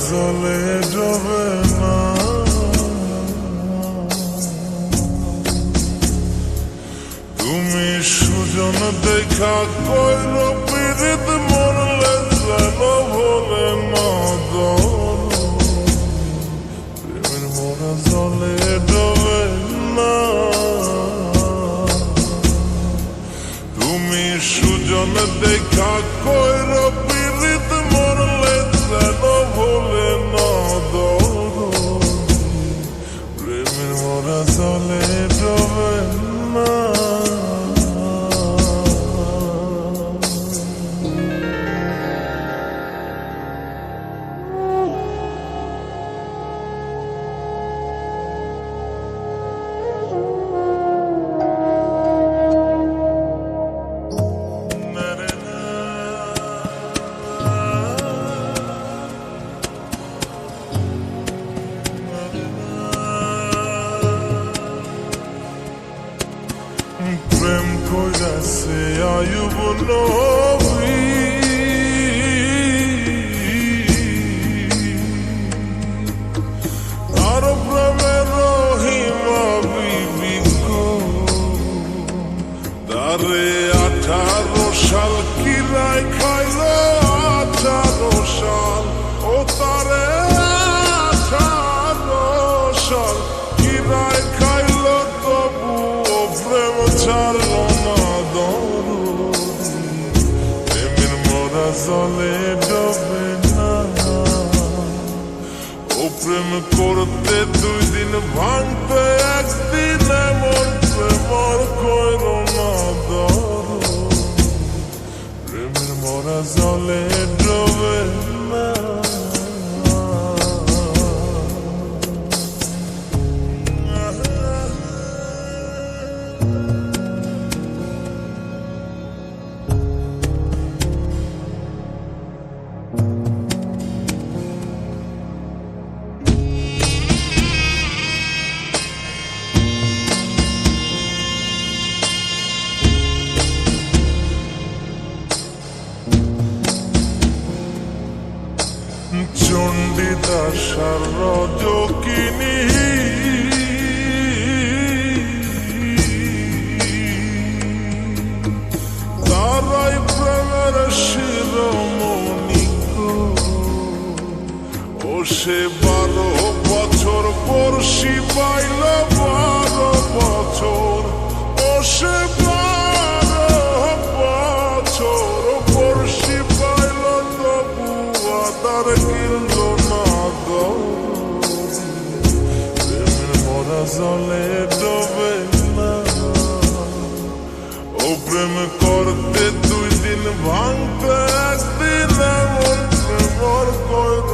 জলে ডোবে না। তুমি সুজন দেখা কইল পীড়িত মরলে যেন ভোলে না প্রেমের মোরা জলে ডোবে না। তুমি সুজন দেখা কইল পীড়িত মরলে যেন ভোলে না প্রেমের মোরা জলে ডোবে না। প্রেম কইরাছে আয়ুব নবী, তার প্রেমে রহিমা বিবি গো, তারে 18 সাল কিরাই খাইল 18 সাল, ও তারে 18 সাল কিরাই খাইল তবু প্রেম ছাড়ল না দরদি, প্রেমের মোরা জলে ডোবে না। ও প্রেম করতে 2 দিন ভাঙতে 1 দিন এমন প্রেমর কইর না দরদি, প্রেমের মোরা জলে ডোবে না। চণ্ডীদাসার রজকিনী তারাই প্রেমের শিরোমণি গো, ও সে 12 বছর বর্ষি পাইল 12 বছর, ও সে 12 বছর বর্ষি পাইল তবু আদার কিনল না দরদি, প্রেমের মোরা জলে ডোবে না। ও প্রেম করতে 2 দিন ভাঙতে 1 দিন এমন প্রেমর কইর